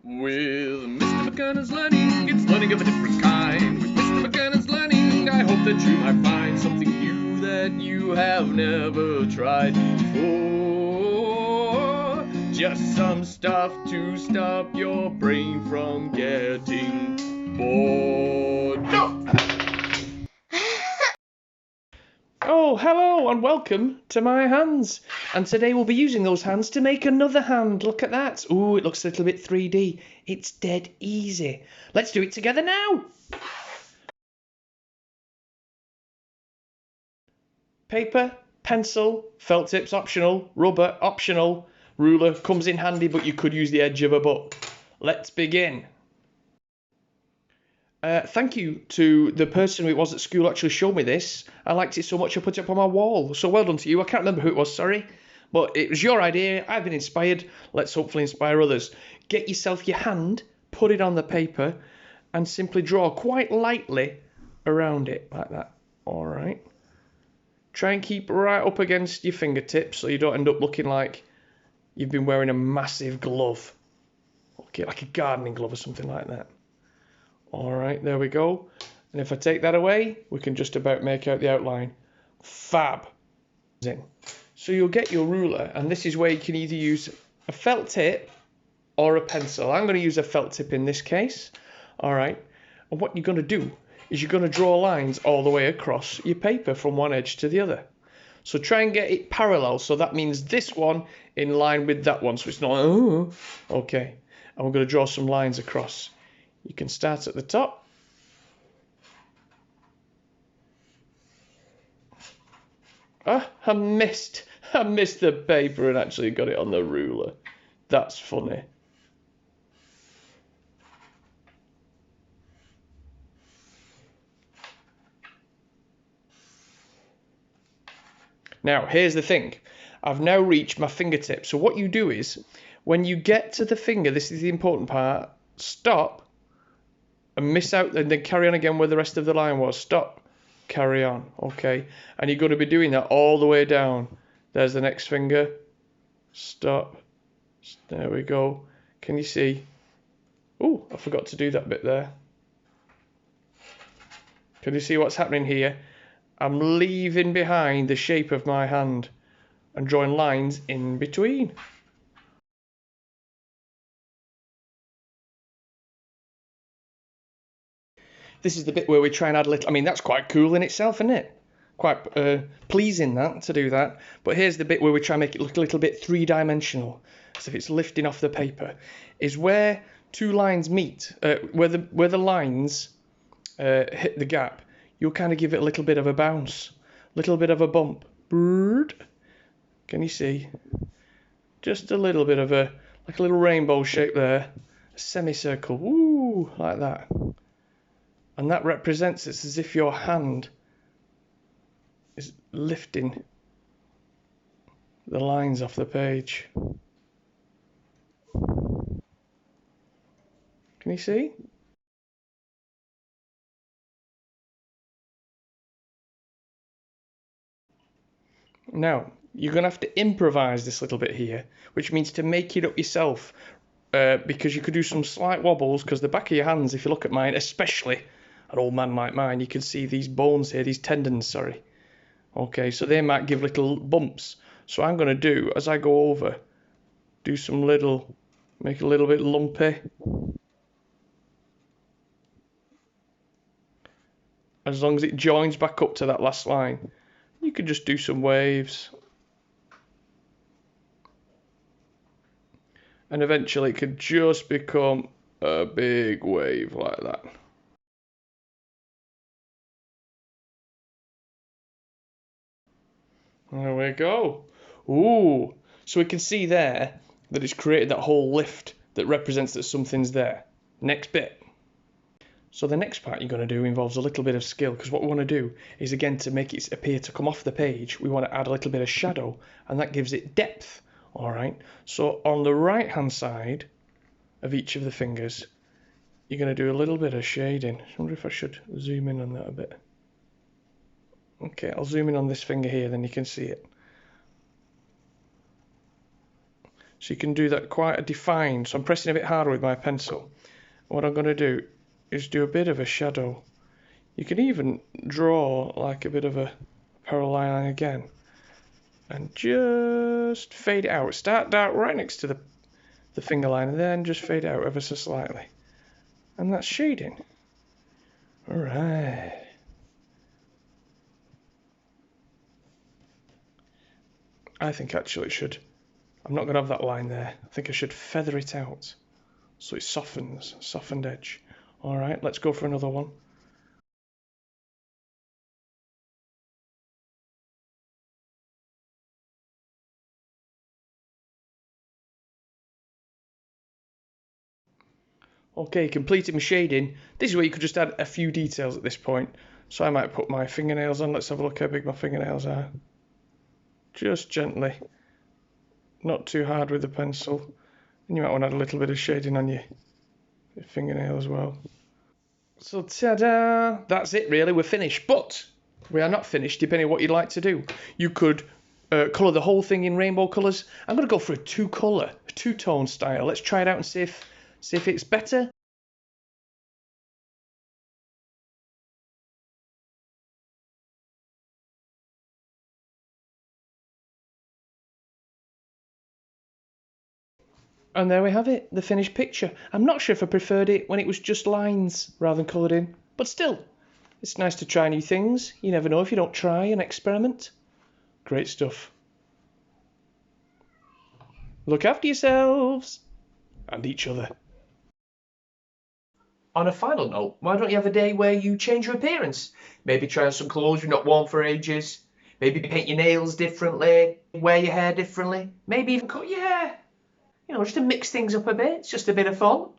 With Mr. McGannon's Learning, it's learning of a different kind. With Mr. McGannon's Learning, I hope that you might find something new that you have never tried before. Just some stuff to stop your brain from getting bored. Oh, hello and welcome to my hands. And today we'll be using those hands to make another hand. Look at that. Ooh, it looks a little bit 3D. It's dead easy. Let's do it together now. Paper, pencil, felt tips optional, rubber optional, ruler comes in handy, but you could use the edge of a book. Let's begin. Thank you to the person who it was at school who actually showed me this. I liked it so much I put it up on my wall. So well done to you. I can't remember who it was, sorry. But it was your idea. I've been inspired. Let's hopefully inspire others. Get yourself your hand, put it on the paper, and simply draw quite lightly around it, like that. All right. Try and keep right up against your fingertips so you don't end up looking like you've been wearing a massive glove. Okay, like a gardening glove or something like that. Alright, there we go. And if I take that away, we can just about make out the outline. Fab. So you'll get your ruler, and this is where you can either use a felt tip or a pencil. I'm going to use a felt tip in this case. Alright, and what you're going to do is you're going to draw lines all the way across your paper from one edge to the other. So try and get it parallel, so that means this one in line with that one, so it's not, oh, okay. And we're going to draw some lines across. You can start at the top. Ah, I missed the paper and actually got it on the ruler. That's funny. Now, here's the thing. I've now reached my fingertip. So what you do is, when you get to the finger, this is the important part, stop and miss out and then carry on again where the rest of the line was. Stop, carry on, okay? And you've got to be doing that all the way down. There's the next finger. Stop. There we go. Can you see? Oh, I forgot to do that bit there. Can you see what's happening here? I'm leaving behind the shape of my hand and drawing lines in between. This is the bit where we try and add a little, I mean, that's quite cool in itself, isn't it? Quite pleasing that, to do that. But here's the bit where we try and make it look a little bit three-dimensional, as if it's lifting off the paper, is where two lines meet, where the lines hit the gap, you'll kind of give it a little bit of a bounce, a little bit of a bump. Bird. Can you see? Just a little bit of a, like a little rainbow shape there, a semicircle, woo, like that. And that represents it as if your hand is lifting the lines off the page. Can you see? Now, you're going to have to improvise this little bit here, which means to make it up yourself, because you could do some slight wobbles, because the back of your hands, if you look at mine, especially an old man like mine, you can see these bones here, these tendons, sorry. Okay, so they might give little bumps. So I'm going to do, as I go over, do some little, make it a little bit lumpy. As long as it joins back up to that last line, you can just do some waves. And eventually it could just become a big wave like that. There we go. Ooh, so we can see there that it's created that whole lift that represents that something's there. Next bit. So the next part you're going to do involves a little bit of skill, because what we want to do is, again, to make it appear to come off the page, we want to add a little bit of shadow, and that gives it depth. All right. So on the right hand side of each of the fingers, you're going to do a little bit of shading. I wonder if I should zoom in on that a bit. Okay, I'll zoom in on this finger here, then you can see it. So you can do that quite a defined. So I'm pressing a bit harder with my pencil. What I'm going to do is do a bit of a shadow. You can even draw like a bit of a parallel line again. And just fade it out. Start dark right next to the finger line and then just fade it out ever so slightly. And that's shading. Alright. I think actually it should. I'm not going to have that line there. I think I should feather it out so it softens, softened edge. Alright, let's go for another one. Okay, completed my shading. This is where you could just add a few details at this point. So I might put my fingernails on. Let's have a look how big my fingernails are. Just gently. Not too hard with the pencil. And you might want to add a little bit of shading on your fingernail as well. So ta-da! That's it really, we're finished. But we are not finished depending on what you'd like to do. You could colour the whole thing in rainbow colours. I'm going to go for a two-tone style. Let's try it out and see if it's better. And there we have it, the finished picture. I'm not sure if I preferred it when it was just lines rather than coloured in, but still, it's nice to try new things. You never know if you don't try and experiment. Great stuff. Look after yourselves and each other. On a final note, why don't you have a day where you change your appearance? Maybe try on some clothes you've not worn for ages. Maybe paint your nails differently, wear your hair differently, maybe even cut your hair. You know, just to mix things up a bit. It's just a bit of fun.